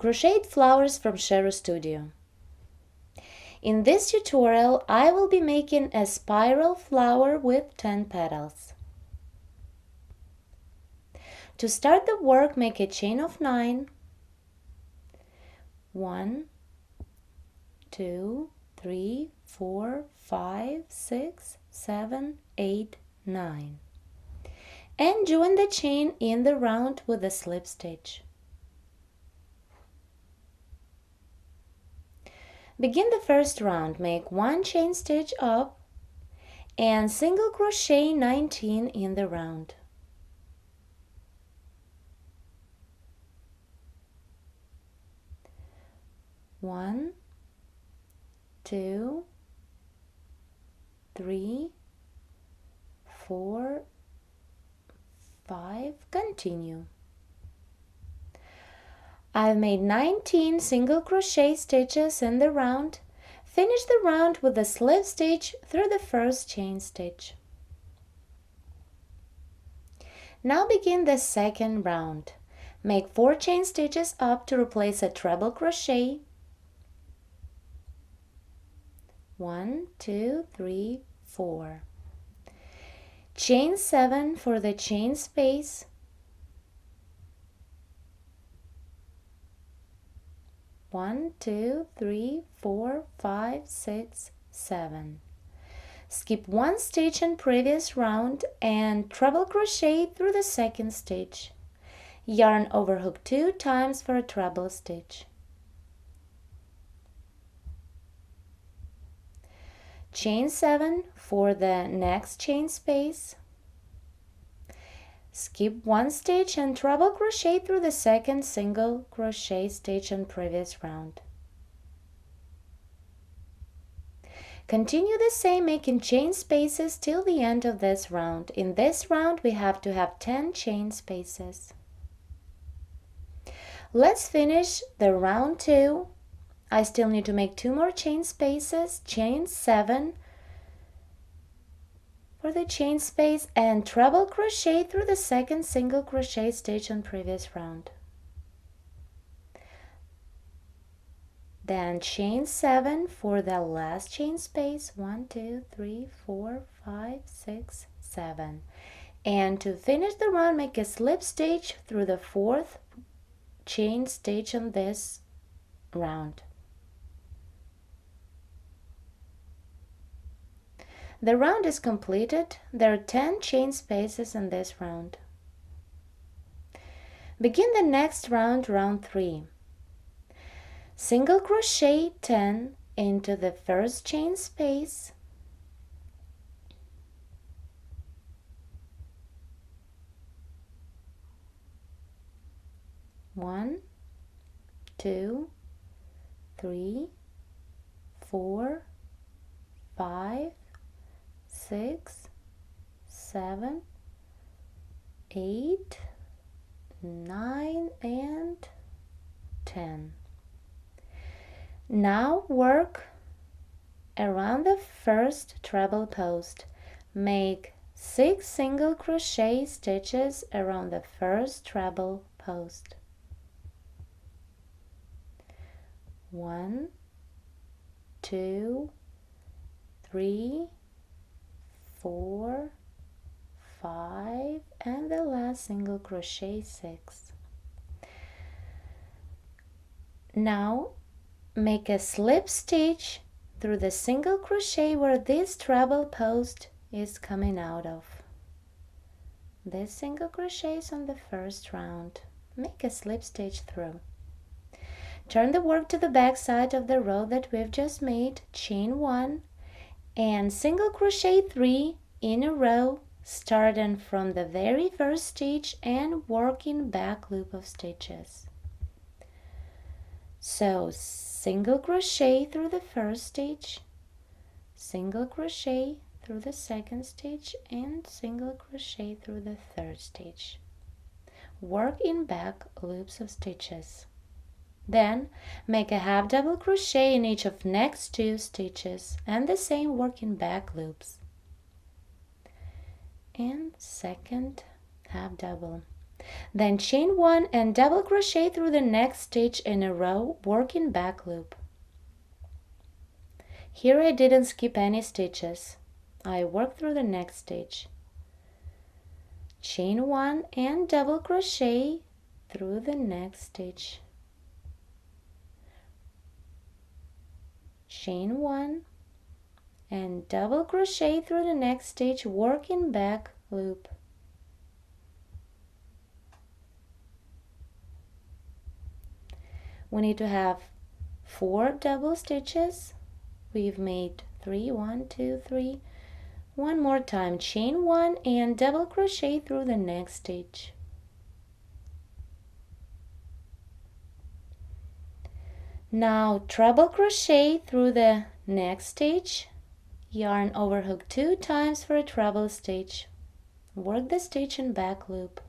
Crocheted Flowers from Mercerized. In this tutorial, I will be making a spiral flower with 10 petals. To start the work, make a chain of 9. 1, 2, 3, 4, 5, 6, 7, 8, 9. And join the chain in the round with a slip stitch. Begin the first round. Make 1 chain stitch up and single crochet 19 in the round. One, 2, 3, 4, 5. Continue. I've made 19 single crochet stitches in the round. Finish the round with a slip stitch through the first chain stitch. Now begin the second round. Make 4 chain stitches up to replace a treble crochet. 1, 2, 3, 4. Chain 7 for the chain space. 1, 2, 3, 4, 5, 6, 7. Skip 1 stitch in previous round and treble crochet through the second stitch. Yarn over hook 2 times for a treble stitch. Chain 7 for the next chain space. Skip 1 stitch and treble crochet through the second single crochet stitch in previous round. Continue the same, making chain spaces till the end of this round. In this round we have to have 10 chain spaces. Let's finish the round 2. I still need to make 2 more chain spaces. Chain 7 for the chain space and treble crochet through the second single crochet stitch on previous round. Then chain 7 for the last chain space. 1, 2, 3, 4, 5, 6, 7. And to finish the round, make a slip stitch through the 4th chain stitch on this round. The round is completed. There are 10 chain spaces in this round. Begin the next round, round 3. Single crochet 10 into the first chain space. One, 2, 3, 4, 5, 6, 7, 8, 9, and 10. Now work around the first treble post. Make 6 single crochet stitches around the first treble post. 1, 2, 3, 4, 5, and the last single crochet 6. Now make a slip stitch through the single crochet where this treble post is coming out of. This single crochet is on the first round. Make a slip stitch through. Turn the work to the back side of the row that we've just made. Chain 1 and single crochet 3 in a row, starting from the very first stitch and working back loop of stitches. So single crochet through the first stitch, single crochet through the second stitch, and single crochet through the third stitch. Work in back loops of stitches. Then make a half double crochet in each of next 2 stitches and the same work in back loops. And second half double. Then chain 1 and double crochet through the next stitch in a row, working back loop. Here I didn't skip any stitches. I worked through the next stitch. Chain 1 and double crochet through the next stitch. Chain 1 and double crochet through the next stitch, working back loop. We need to have 4 double stitches. We've made 3, 1, 2, 3. One more time, chain 1 and double crochet through the next stitch. Now treble crochet through the next stitch, yarn over hook 2 times for a treble stitch. Work the stitch in back loop.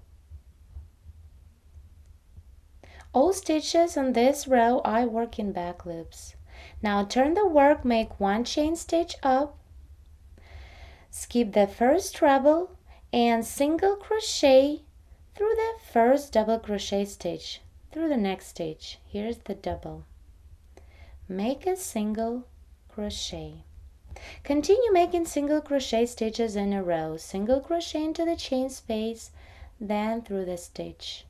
All stitches on this row I work in back loops. Now turn the work, make 1 chain stitch up, skip the first treble and single crochet through the first double crochet stitch through the next stitch. Here's the double. Make a single crochet. Continue making single crochet stitches in a row. Single crochet into the chain space, then through the stitch,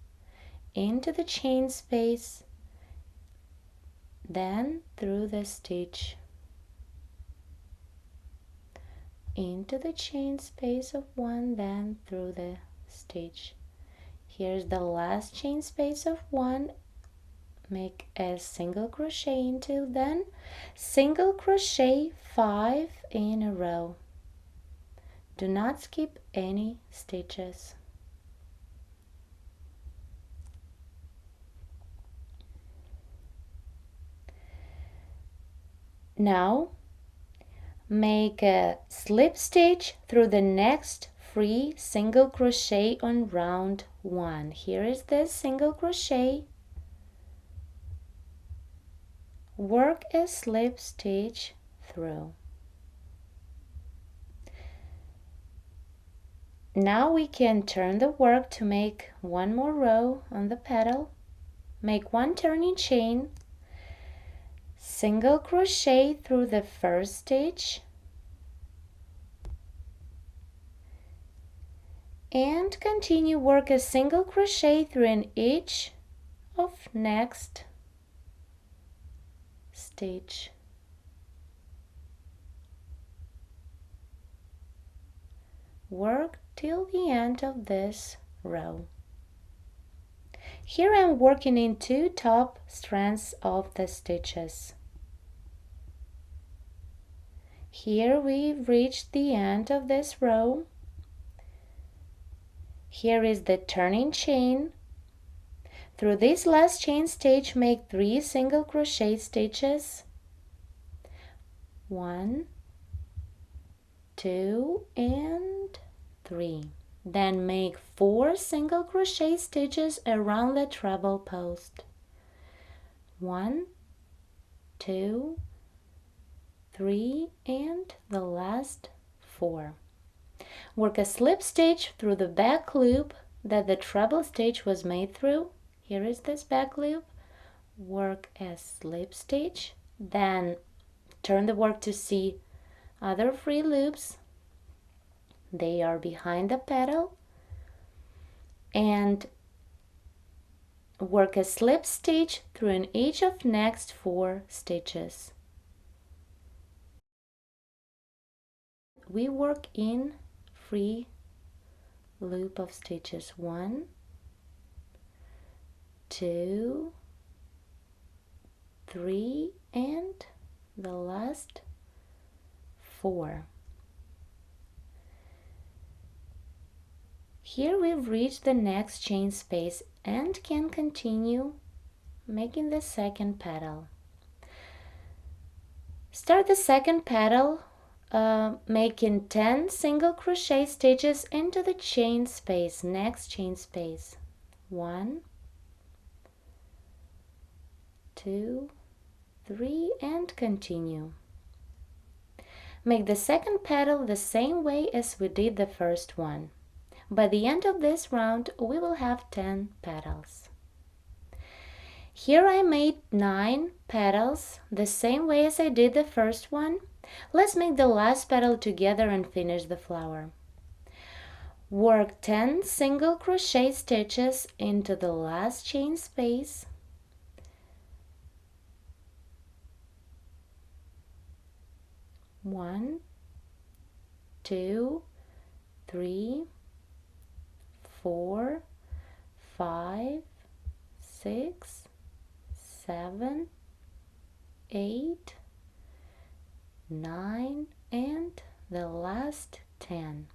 into the chain space, then through the stitch, into the chain space of 1, then through the stitch. Here's the last chain space of 1. Make a single crochet into, then single crochet 5 in a row. Do not skip any stitches. Now make a slip stitch through the next free single crochet on round 1. Here is the single crochet. Work a slip stitch through. Now we can turn the work to make 1 more row on the petal. Make 1 turning chain, single crochet through the first stitch, and continue work a single crochet through in each of next stitch. Work till the end of this row. Here I'm working in 2 top strands of the stitches. Here we've reached the end of this row. Here is the turning chain. Through this last chain stitch, make 3 single crochet stitches. 1, 2, and 3. Then make 4 single crochet stitches around the treble post. 1, 2, 3, and the last 4. Work a slip stitch through the back loop that the treble stitch was made through. Here is this back loop. Work a slip stitch, then turn the work to see other free loops. They are behind the petal, and work a slip stitch through in each of next 4 stitches. We work in free loop of stitches. 1, 2, 3, and the last 4. Here we've reached the next chain space and can continue making the second petal. Start the second petal making 10 single crochet stitches into the chain space, next chain space. 1, 2, 3, and continue. Make the second petal the same way as we did the first one. By the end of this round, we will have 10 petals. Here I made 9 petals, the same way as I did the first one. Let's make the last petal together and finish the flower. Work 10 single crochet stitches into the last chain space. One, 2, 3, 4, 5, 6, 7, 8, 9, and the last 10.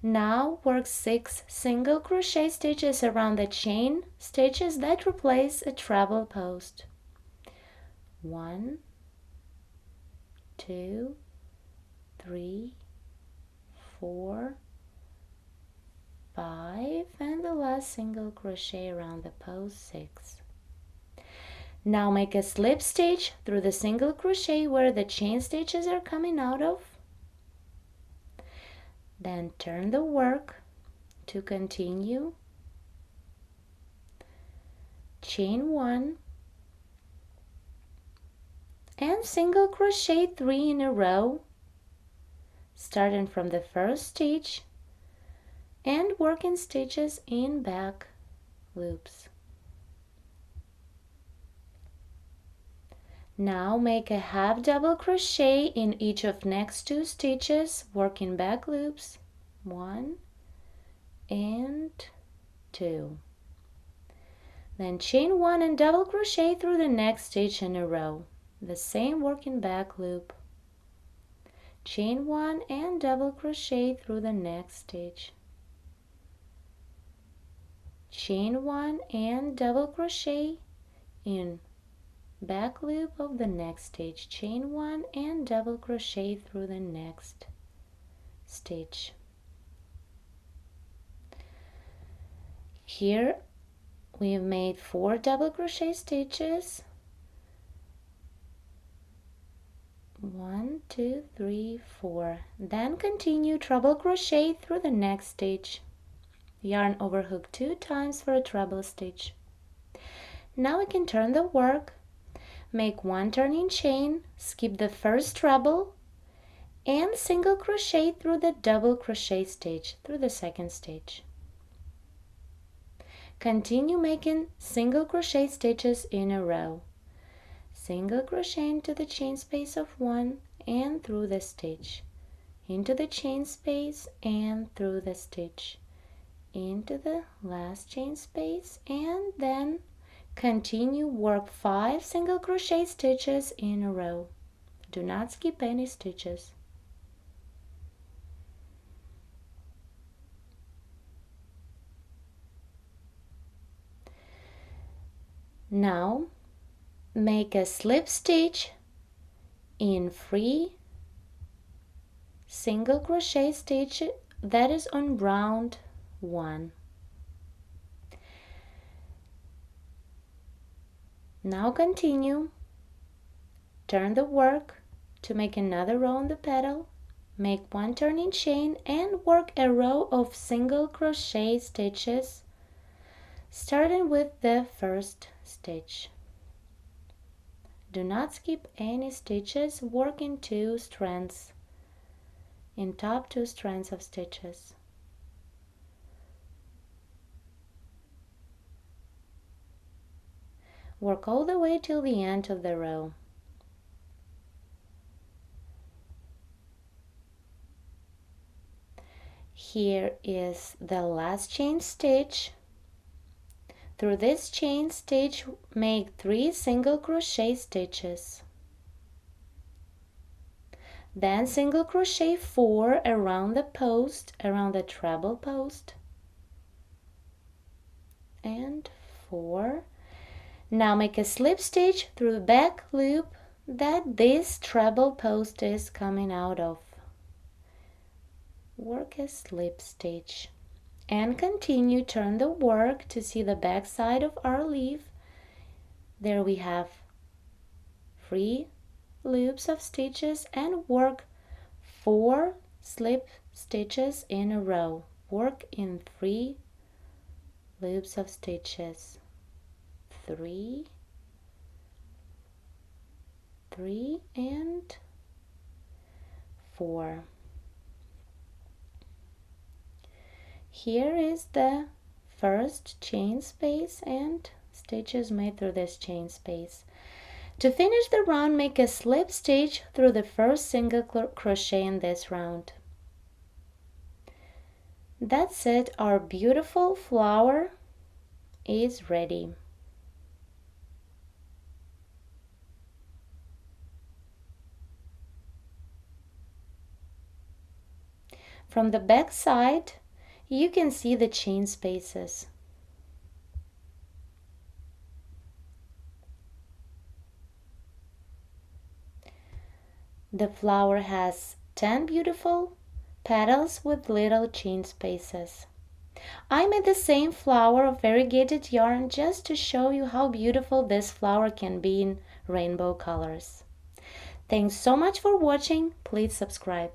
Now work 6 single crochet stitches around the chain stitches that replace a treble post. 1, 2, 3, 4, 5, and the last single crochet around the post, 6. Now make a slip stitch through the single crochet where the chain stitches are coming out of. Then turn the work to continue. Chain 1 and single crochet 3 in a row, starting from the first stitch and working stitches in back loops. Now make a half double crochet in each of next 2 stitches, working back loops, 1 and 2. Then chain 1 and double crochet through the next stitch in a row, the same working back loop. Chain 1 and double crochet through the next stitch. Chain 1 and double crochet in back loop of the next stitch. Chain 1 and double crochet through the next stitch. Here we've made 4 double crochet stitches. 1, 2, 3, 4. Then continue treble crochet through the next stitch. Yarn over hook 2 times for a treble stitch. Now we can turn the work. Make 1 turning chain, skip the first treble, and single crochet through the double crochet stitch through the second stitch. Continue making single crochet stitches in a row. Single crochet into the chain space of 1 and through the stitch, into the chain space and through the stitch, into the last chain space, and then continue work 5 single crochet stitches in a row. Do not skip any stitches. Now make a slip stitch in 3 single crochet stitch that is on round 1. Now continue, turn the work to make another row on the petal, make 1 turning chain and work a row of single crochet stitches starting with the first stitch. Do not skip any stitches, work in 2 strands, in top 2 strands of stitches. Work all the way till the end of the row. Here is the last chain stitch. Through this chain stitch, make 3 single crochet stitches. Then single crochet 4 around the post, around the treble post, and 4. Now make a slip stitch through the back loop that this treble post is coming out of. Work a slip stitch and continue, turn the work to see the back side of our leaf. There we have 3 loops of stitches and work 4 slip stitches in a row. Work in 3 loops of stitches. 3, 3 and 4. Here is the first chain space and stitches made through this chain space. To finish the round, make a slip stitch through the first single crochet in this round. That's it, our beautiful flower is ready. From the back side, you can see the chain spaces. The flower has 10 beautiful petals with little chain spaces. I made the same flower of variegated yarn just to show you how beautiful this flower can be in rainbow colors. Thanks so much for watching. Please subscribe.